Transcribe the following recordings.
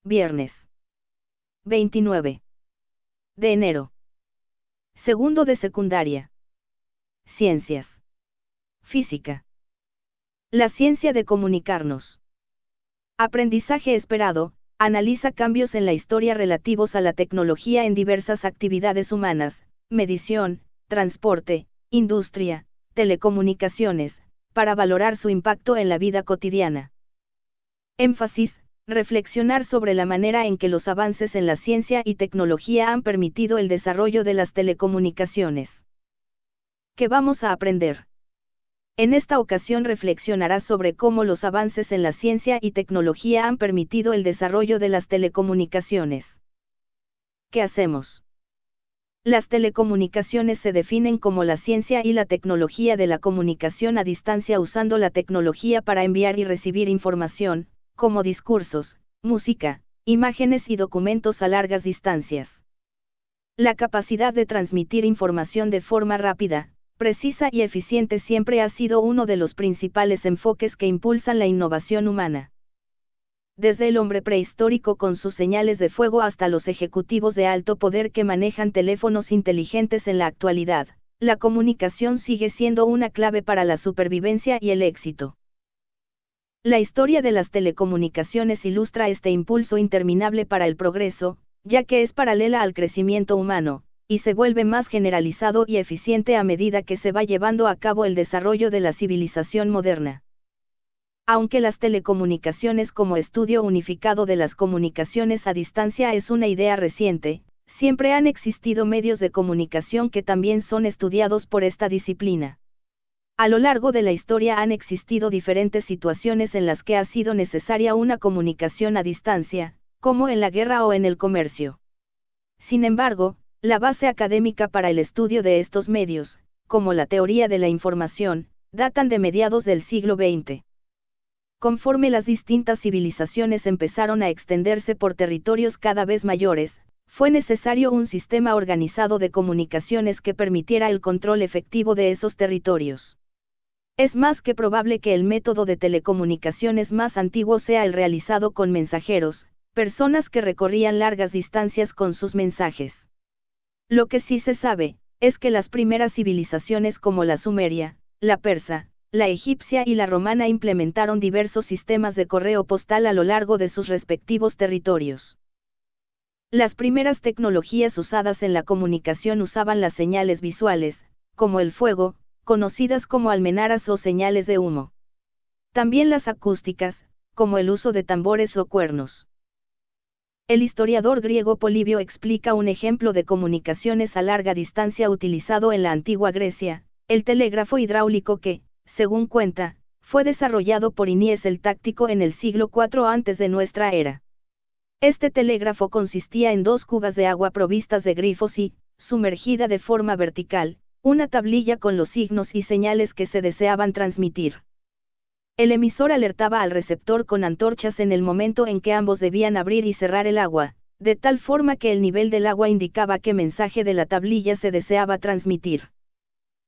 viernes. 29 de enero. Segundo de secundaria. Ciencias. Física. La ciencia de comunicarnos. Aprendizaje esperado. Analiza cambios en la historia relativos a la tecnología en diversas actividades humanas, medición, transporte, industria, telecomunicaciones, para valorar su impacto en la vida cotidiana. Énfasis, reflexionar sobre la manera en que los avances en la ciencia y tecnología han permitido el desarrollo de las telecomunicaciones. ¿Qué vamos a aprender? En esta ocasión reflexionarás sobre cómo los avances en la ciencia y tecnología han permitido el desarrollo de las telecomunicaciones. ¿Qué hacemos? Las telecomunicaciones se definen como la ciencia y la tecnología de la comunicación a distancia usando la tecnología para enviar y recibir información, como discursos, música, imágenes y documentos a largas distancias. La capacidad de transmitir información de forma rápida, precisa y eficiente siempre ha sido uno de los principales enfoques que impulsan la innovación humana. Desde el hombre prehistórico con sus señales de fuego hasta los ejecutivos de alto poder que manejan teléfonos inteligentes en la actualidad, la comunicación sigue siendo una clave para la supervivencia y el éxito. La historia de las telecomunicaciones ilustra este impulso interminable para el progreso, ya que es paralela al crecimiento humano, y se vuelve más generalizado y eficiente a medida que se va llevando a cabo el desarrollo de la civilización moderna. Aunque las telecomunicaciones como estudio unificado de las comunicaciones a distancia es una idea reciente, siempre han existido medios de comunicación que también son estudiados por esta disciplina. A lo largo de la historia han existido diferentes situaciones en las que ha sido necesaria una comunicación a distancia, como en la guerra o en el comercio. Sin embargo, la base académica para el estudio de estos medios, como la teoría de la información, datan de mediados del siglo XX. Conforme las distintas civilizaciones empezaron a extenderse por territorios cada vez mayores, fue necesario un sistema organizado de comunicaciones que permitiera el control efectivo de esos territorios. Es más que probable que el método de telecomunicaciones más antiguo sea el realizado con mensajeros, personas que recorrían largas distancias con sus mensajes. Lo que sí se sabe, es que las primeras civilizaciones como la sumeria, la persa, la egipcia y la romana implementaron diversos sistemas de correo postal a lo largo de sus respectivos territorios. Las primeras tecnologías usadas en la comunicación usaban las señales visuales, como el fuego, conocidas como almenaras o señales de humo. También las acústicas, como el uso de tambores o cuernos. El historiador griego Polibio explica un ejemplo de comunicaciones a larga distancia utilizado en la antigua Grecia, el telégrafo hidráulico que, según cuenta, fue desarrollado por Hinies el Táctico en el siglo IV antes de nuestra era. Este telégrafo consistía en 2 cubas de agua provistas de grifos y, sumergida de forma vertical, una tablilla con los signos y señales que se deseaban transmitir. El emisor alertaba al receptor con antorchas en el momento en que ambos debían abrir y cerrar el agua, de tal forma que el nivel del agua indicaba qué mensaje de la tablilla se deseaba transmitir.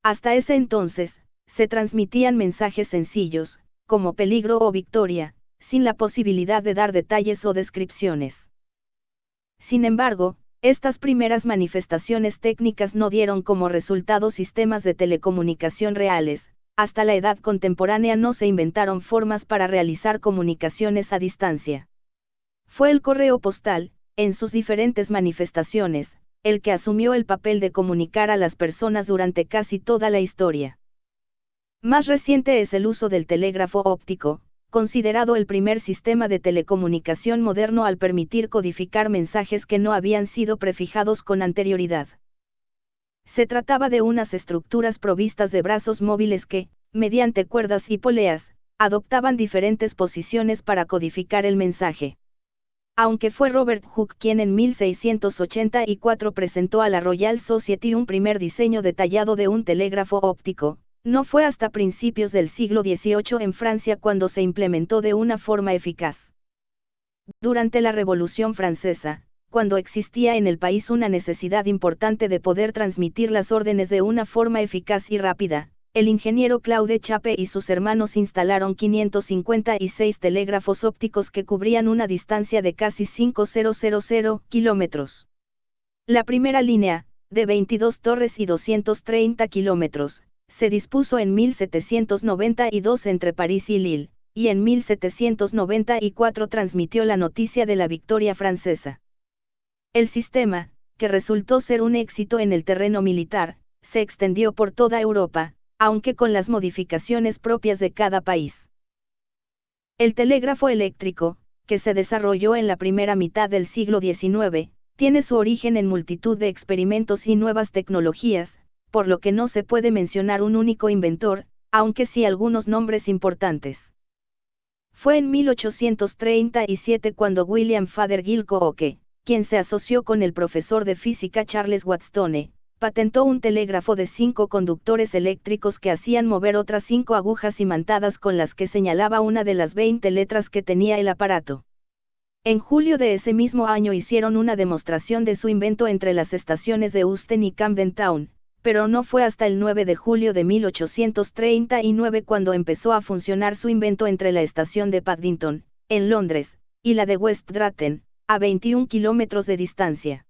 Hasta ese entonces, se transmitían mensajes sencillos, como peligro o victoria, sin la posibilidad de dar detalles o descripciones. Sin embargo, estas primeras manifestaciones técnicas no dieron como resultado sistemas de telecomunicación reales. Hasta la edad contemporánea no se inventaron formas para realizar comunicaciones a distancia. Fue el correo postal, en sus diferentes manifestaciones, el que asumió el papel de comunicar a las personas durante casi toda la historia. Más reciente es el uso del telégrafo óptico, considerado el primer sistema de telecomunicación moderno al permitir codificar mensajes que no habían sido prefijados con anterioridad. Se trataba de unas estructuras provistas de brazos móviles que, mediante cuerdas y poleas, adoptaban diferentes posiciones para codificar el mensaje. Aunque fue Robert Hooke quien en 1684 presentó a la Royal Society un primer diseño detallado de un telégrafo óptico, no fue hasta principios del siglo XVIII en Francia cuando se implementó de una forma eficaz. Durante la Revolución Francesa, cuando existía en el país una necesidad importante de poder transmitir las órdenes de una forma eficaz y rápida, el ingeniero Claude Chappe y sus hermanos instalaron 556 telégrafos ópticos que cubrían una distancia de casi 5.000 kilómetros. La primera línea, de 22 torres y 230 kilómetros, se dispuso en 1792 entre París y Lille, y en 1794 transmitió la noticia de la victoria francesa. El sistema, que resultó ser un éxito en el terreno militar, se extendió por toda Europa, aunque con las modificaciones propias de cada país. El telégrafo eléctrico, que se desarrolló en la primera mitad del siglo XIX, tiene su origen en multitud de experimentos y nuevas tecnologías, por lo que no se puede mencionar un único inventor, aunque sí algunos nombres importantes. Fue en 1837 cuando William Fothergill Cooke, quien se asoció con el profesor de física Charles Gladstone, patentó un telégrafo de 5 conductores eléctricos que hacían mover otras 5 agujas imantadas con las que señalaba una de las 20 letras que tenía el aparato. En julio de ese mismo año hicieron una demostración de su invento entre las estaciones de Euston y Camden Town, pero no fue hasta el 9 de julio de 1839 cuando empezó a funcionar su invento entre la estación de Paddington, en Londres, y la de West Drayton, a 21 kilómetros de distancia.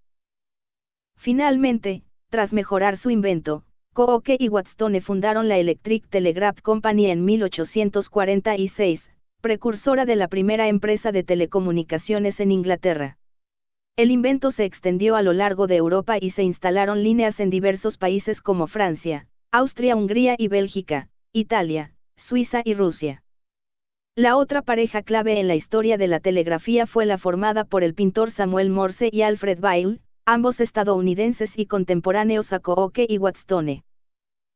Finalmente, tras mejorar su invento, Cooke y Gladstone fundaron la Electric Telegraph Company en 1846, precursora de la primera empresa de telecomunicaciones en Inglaterra. El invento se extendió a lo largo de Europa y se instalaron líneas en diversos países como Francia, Austria, Hungría y Bélgica, Italia, Suiza y Rusia. La otra pareja clave en la historia de la telegrafía fue la formada por el pintor Samuel Morse y Alfred Vail, ambos estadounidenses y contemporáneos a Cooke y Gladstone.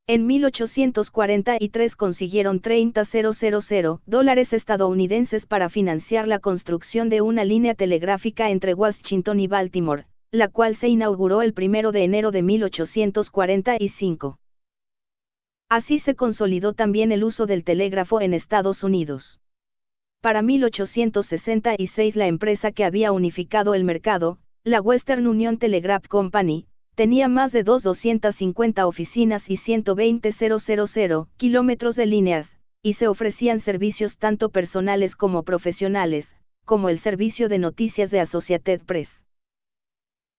En 1843 consiguieron $30,000 estadounidenses para financiar la construcción de una línea telegráfica entre Washington y Baltimore, la cual se inauguró el 1 de enero de 1845. Así se consolidó también el uso del telégrafo en Estados Unidos. Para 1866 la empresa que había unificado el mercado, la Western Union Telegraph Company, tenía más de 250 oficinas y 120,000 kilómetros de líneas, y se ofrecían servicios tanto personales como profesionales, como el servicio de noticias de Associated Press.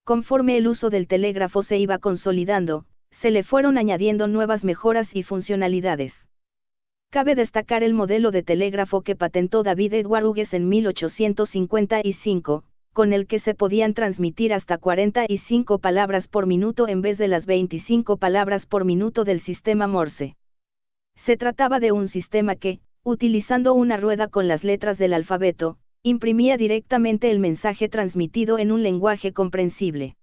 Conforme el uso del telégrafo se iba consolidando, se le fueron añadiendo nuevas mejoras y funcionalidades. Cabe destacar el modelo de telégrafo que patentó David Edward Hughes en 1855, con el que se podían transmitir hasta 45 palabras por minuto en vez de las 25 palabras por minuto del sistema Morse. Se trataba de un sistema que, utilizando una rueda con las letras del alfabeto, imprimía directamente el mensaje transmitido en un lenguaje comprensible.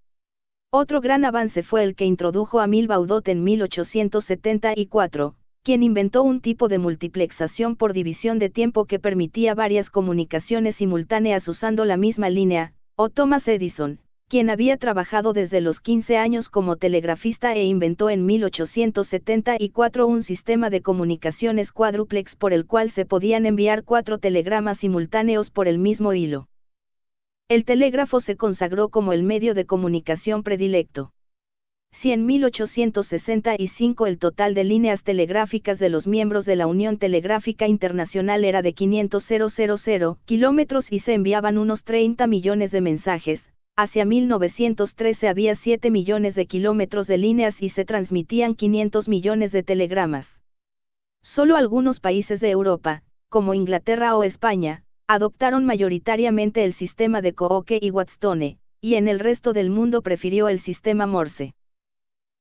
Otro gran avance fue el que introdujo Émile Baudot en 1874, quien inventó un tipo de multiplexación por división de tiempo que permitía varias comunicaciones simultáneas usando la misma línea, o Thomas Edison, quien había trabajado desde los 15 años como telegrafista e inventó en 1874 un sistema de comunicaciones cuádruplex por el cual se podían enviar 4 telegramas simultáneos por el mismo hilo. El telégrafo se consagró como el medio de comunicación predilecto. Si en 1865 el total de líneas telegráficas de los miembros de la Unión Telegráfica Internacional era de 500,000 kilómetros y se enviaban unos 30 millones de mensajes, hacia 1913 había 7 millones de kilómetros de líneas y se transmitían 500 millones de telegramas. Solo algunos países de Europa, como Inglaterra o España, adoptaron mayoritariamente el sistema de Cooke y Gladstone, y en el resto del mundo prefirió el sistema Morse.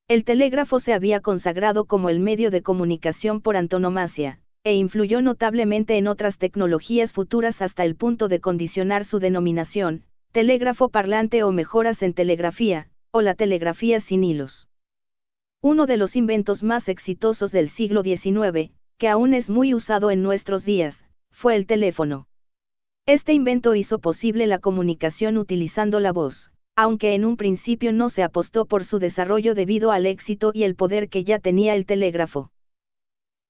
El telégrafo se había consagrado como el medio de comunicación por antonomasia, e influyó notablemente en otras tecnologías futuras hasta el punto de condicionar su denominación, telégrafo parlante o mejoras en telegrafía, o la telegrafía sin hilos. Uno de los inventos más exitosos del siglo XIX, que aún es muy usado en nuestros días, fue el teléfono. Este invento hizo posible la comunicación utilizando la voz, aunque en un principio no se apostó por su desarrollo debido al éxito y el poder que ya tenía el telégrafo.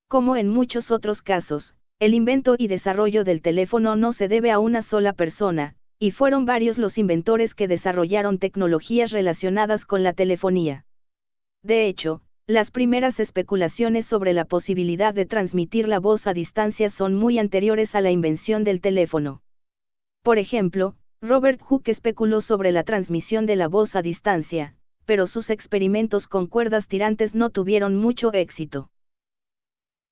Como en muchos otros casos, el invento y desarrollo del teléfono no se debe a una sola persona, y fueron varios los inventores que desarrollaron tecnologías relacionadas con la telefonía. De hecho, las primeras especulaciones sobre la posibilidad de transmitir la voz a distancia son muy anteriores a la invención del teléfono. Por ejemplo, Robert Hooke especuló sobre la transmisión de la voz a distancia, pero sus experimentos con cuerdas tirantes no tuvieron mucho éxito.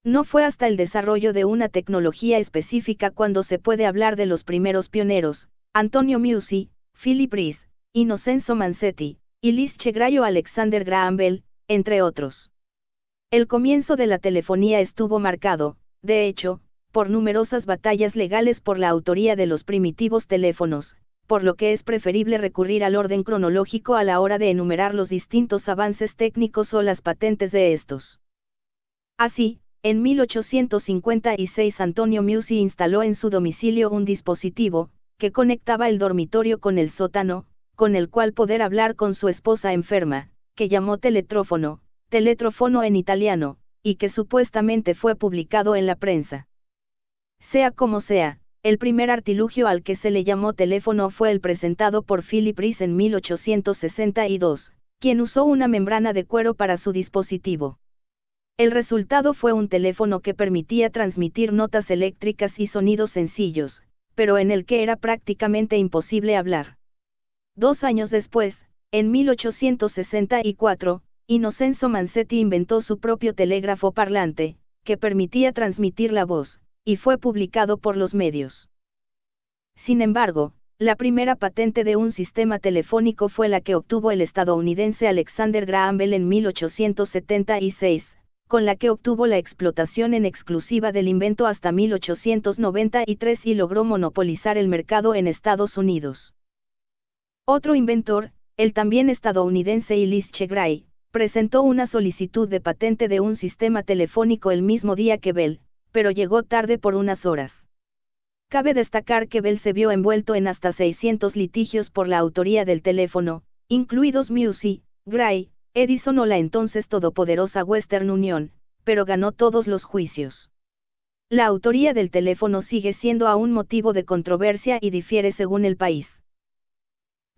No fue hasta el desarrollo de una tecnología específica cuando se puede hablar de los primeros pioneros, Antonio Meucci, Philip Rees, Innocenzo Mancetti, Ulysse Chegray o Alexander Graham Bell, entre otros. El comienzo de la telefonía estuvo marcado, de hecho, por numerosas batallas legales por la autoría de los primitivos teléfonos, por lo que es preferible recurrir al orden cronológico a la hora de enumerar los distintos avances técnicos o las patentes de estos. Así, en 1856 Antonio Meucci instaló en su domicilio un dispositivo, que conectaba el dormitorio con el sótano, con el cual poder hablar con su esposa enferma, que llamó teletrófono en italiano, y que supuestamente fue publicado en la prensa. Sea como sea, el primer artilugio al que se le llamó teléfono fue el presentado por Philip Rees en 1862, quien usó una membrana de cuero para su dispositivo. El resultado fue un teléfono que permitía transmitir notas eléctricas y sonidos sencillos, pero en el que era prácticamente imposible hablar. 2 años después, en 1864, Innocenzo Mancetti inventó su propio telégrafo parlante, que permitía transmitir la voz, y fue publicado por los medios. Sin embargo, la primera patente de un sistema telefónico fue la que obtuvo el estadounidense Alexander Graham Bell en 1876, con la que obtuvo la explotación en exclusiva del invento hasta 1893 y logró monopolizar el mercado en Estados Unidos. Otro inventor, el también estadounidense Ulysse Chegray, presentó una solicitud de patente de un sistema telefónico el mismo día que Bell, pero llegó tarde por unas horas. Cabe destacar que Bell se vio envuelto en hasta 600 litigios por la autoría del teléfono, incluidos Meucci, Gray, Edison o la entonces todopoderosa Western Union, pero ganó todos los juicios. La autoría del teléfono sigue siendo aún motivo de controversia y difiere según el país.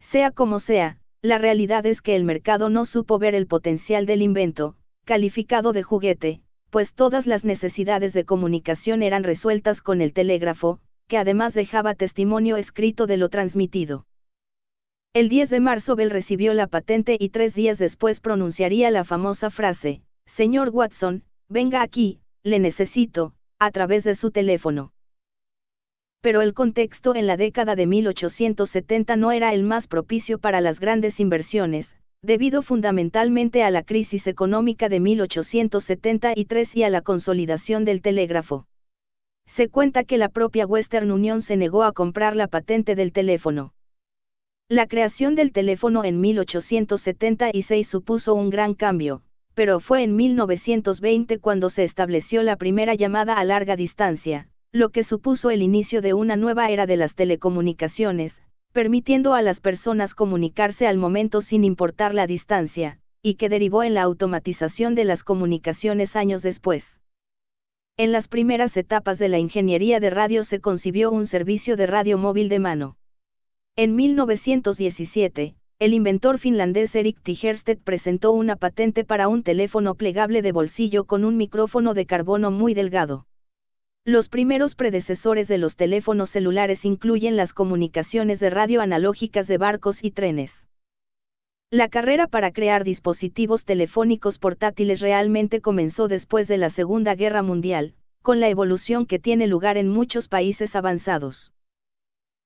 Sea como sea, la realidad es que el mercado no supo ver el potencial del invento, calificado de juguete, pues todas las necesidades de comunicación eran resueltas con el telégrafo, que además dejaba testimonio escrito de lo transmitido. El 10 de marzo Bell recibió la patente y 3 días después pronunciaría la famosa frase, «Señor Watson, venga aquí, le necesito», a través de su teléfono. Pero el contexto en la década de 1870 no era el más propicio para las grandes inversiones, debido fundamentalmente a la crisis económica de 1873 y a la consolidación del telégrafo. Se cuenta que la propia Western Union se negó a comprar la patente del teléfono. La creación del teléfono en 1876 supuso un gran cambio, pero fue en 1920 cuando se estableció la primera llamada a larga distancia, lo que supuso el inicio de una nueva era de las telecomunicaciones, permitiendo a las personas comunicarse al momento sin importar la distancia, y que derivó en la automatización de las comunicaciones años después. En las primeras etapas de la ingeniería de radio se concibió un servicio de radio móvil de mano. En 1917, el inventor finlandés Erik Tigerstedt presentó una patente para un teléfono plegable de bolsillo con un micrófono de carbono muy delgado. Los primeros predecesores de los teléfonos celulares incluyen las comunicaciones de radio analógicas de barcos y trenes. La carrera para crear dispositivos telefónicos portátiles realmente comenzó después de la Segunda Guerra Mundial, con la evolución que tiene lugar en muchos países avanzados.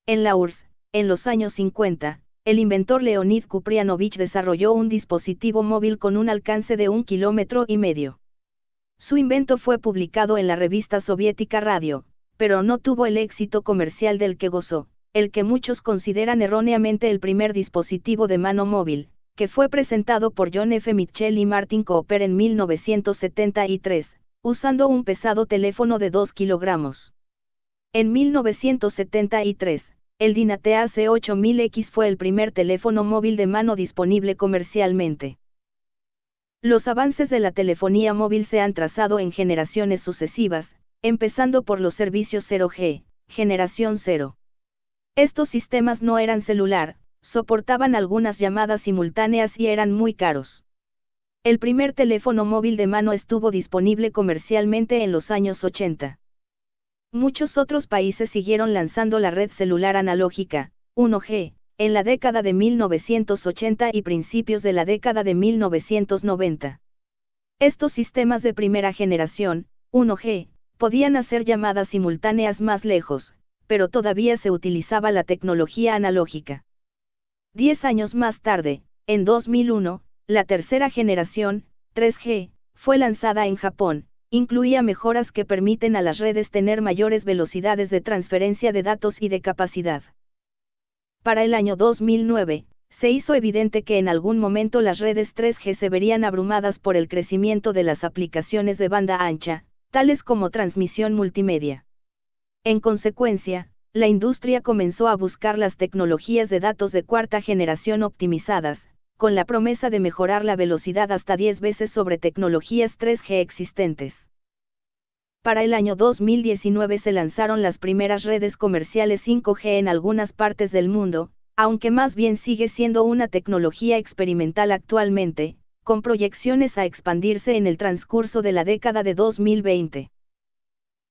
En la URSS, en los años 50, el inventor Leonid Kuprianovich desarrolló un dispositivo móvil con un alcance de 1,5 kilómetros. Su invento fue publicado en la revista soviética Radio, pero no tuvo el éxito comercial del que gozó, el que muchos consideran erróneamente el primer dispositivo de mano móvil, que fue presentado por John F. Mitchell y Martin Cooper en 1973, usando un pesado teléfono de 2 kilogramos. En 1973, el Dynatea C8000X fue el primer teléfono móvil de mano disponible comercialmente. Los avances de la telefonía móvil se han trazado en generaciones sucesivas, empezando por los servicios 0G, generación 0. Estos sistemas no eran celular, soportaban algunas llamadas simultáneas y eran muy caros. El primer teléfono móvil de mano estuvo disponible comercialmente en los años 80. Muchos otros países siguieron lanzando la red celular analógica, 1G, en la década de 1980 y principios de la década de 1990. Estos sistemas de primera generación, 1G, podían hacer llamadas simultáneas más lejos, pero todavía se utilizaba la tecnología analógica. 10 años más tarde, en 2001, la tercera generación, 3G, fue lanzada en Japón. Incluía mejoras que permiten a las redes tener mayores velocidades de transferencia de datos y de capacidad. Para el año 2009, se hizo evidente que en algún momento las redes 3G se verían abrumadas por el crecimiento de las aplicaciones de banda ancha, tales como transmisión multimedia. En consecuencia, la industria comenzó a buscar las tecnologías de datos de cuarta generación optimizadas, con la promesa de mejorar la velocidad hasta 10 veces sobre tecnologías 3G existentes. Para el año 2019 se lanzaron las primeras redes comerciales 5G en algunas partes del mundo, aunque más bien sigue siendo una tecnología experimental actualmente, con proyecciones a expandirse en el transcurso de la década de 2020.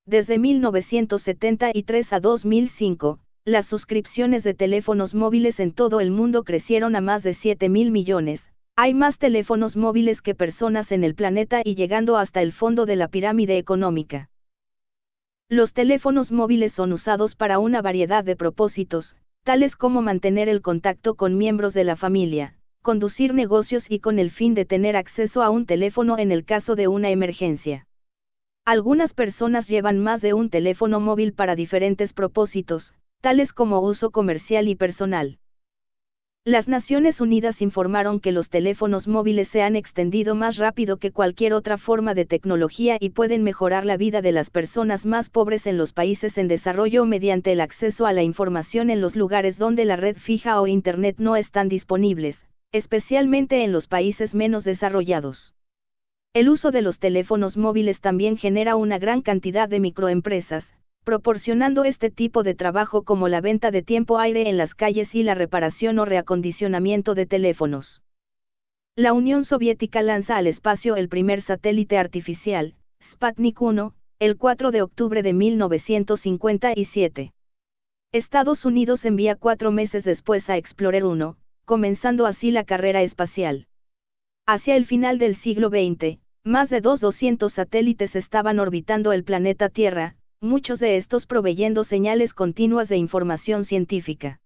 Desde 1973 a 2005, las suscripciones de teléfonos móviles en todo el mundo crecieron a más de 7.000 millones, hay más teléfonos móviles que personas en el planeta y llegando hasta el fondo de la pirámide económica. Los teléfonos móviles son usados para una variedad de propósitos, tales como mantener el contacto con miembros de la familia, conducir negocios y con el fin de tener acceso a un teléfono en el caso de una emergencia. Algunas personas llevan más de un teléfono móvil para diferentes propósitos, tales como uso comercial y personal. Las Naciones Unidas informaron que los teléfonos móviles se han extendido más rápido que cualquier otra forma de tecnología y pueden mejorar la vida de las personas más pobres en los países en desarrollo mediante el acceso a la información en los lugares donde la red fija o Internet no están disponibles, especialmente en los países menos desarrollados. El uso de los teléfonos móviles también genera una gran cantidad de microempresas, proporcionando este tipo de trabajo como la venta de tiempo aire en las calles y la reparación o reacondicionamiento de teléfonos. La Unión Soviética lanza al espacio el primer satélite artificial, Sputnik 1, el 4 de octubre de 1957. Estados Unidos envía 4 meses después a Explorer 1, comenzando así la carrera espacial. Hacia el final del siglo XX, más de 200 satélites estaban orbitando el planeta Tierra, muchos de estos proveyendo señales continuas de información científica.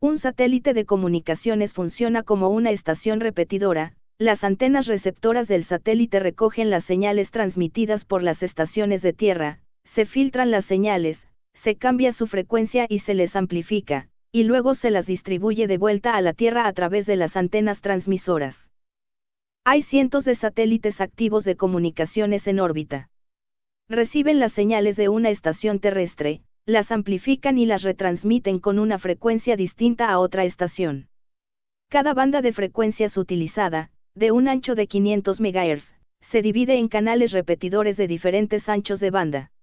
Un satélite de comunicaciones funciona como una estación repetidora, las antenas receptoras del satélite recogen las señales transmitidas por las estaciones de tierra, se filtran las señales, se cambia su frecuencia y se les amplifica, y luego se las distribuye de vuelta a la Tierra a través de las antenas transmisoras. Hay cientos de satélites activos de comunicaciones en órbita. Reciben las señales de una estación terrestre, las amplifican y las retransmiten con una frecuencia distinta a otra estación. Cada banda de frecuencias utilizada, de un ancho de 500 MHz, se divide en canales repetidores de diferentes anchos de banda.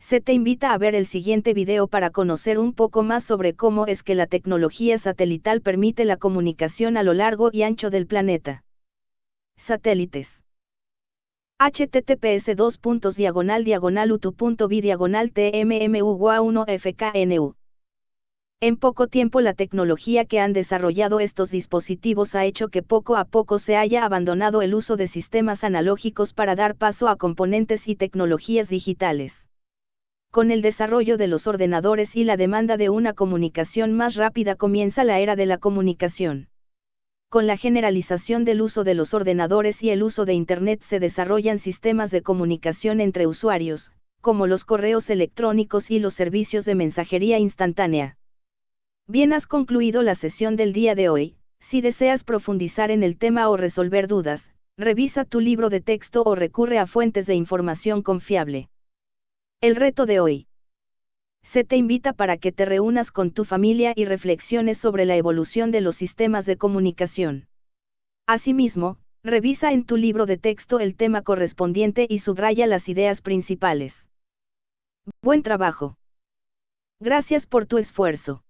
Se te invita a ver el siguiente video para conocer un poco más sobre cómo es que la tecnología satelital permite la comunicación a lo largo y ancho del planeta. Satélites. https://utu.bi/tmmuwa1fknu. En poco tiempo la tecnología que han desarrollado estos dispositivos ha hecho que poco a poco se haya abandonado el uso de sistemas analógicos para dar paso a componentes y tecnologías digitales. Con el desarrollo de los ordenadores y la demanda de una comunicación más rápida comienza la era de la comunicación. Con la generalización del uso de los ordenadores y el uso de Internet se desarrollan sistemas de comunicación entre usuarios, como los correos electrónicos y los servicios de mensajería instantánea. Bien, has concluido la sesión del día de hoy. Si deseas profundizar en el tema o resolver dudas, revisa tu libro de texto o recurre a fuentes de información confiable. El reto de hoy. Se te invita para que te reúnas con tu familia y reflexiones sobre la evolución de los sistemas de comunicación. Asimismo, revisa en tu libro de texto el tema correspondiente y subraya las ideas principales. Buen trabajo. Gracias por tu esfuerzo.